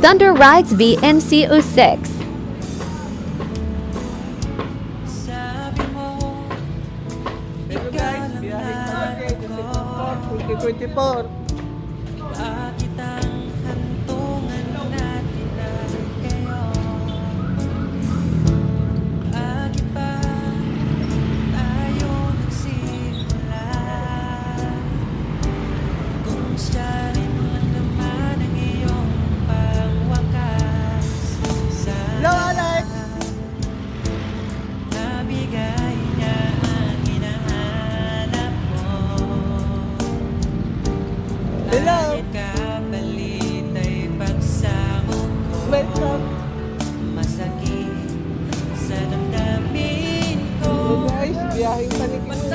Thunder Rides VNC06. Hello guys, biyaheng Malate, 2024. Bakit ang hantungan natin ay kayo? Bakit ba tayo nagsimula? Kung siya rin lang naman ang iyong pangwakas. Hello Alex! Nabigay niya ang hinahanap mo. Hello! Kahit kapalit ay pagsahog ko, Welcome! masakit sa damdamin ko. Hello guys, biyaheng Talikod.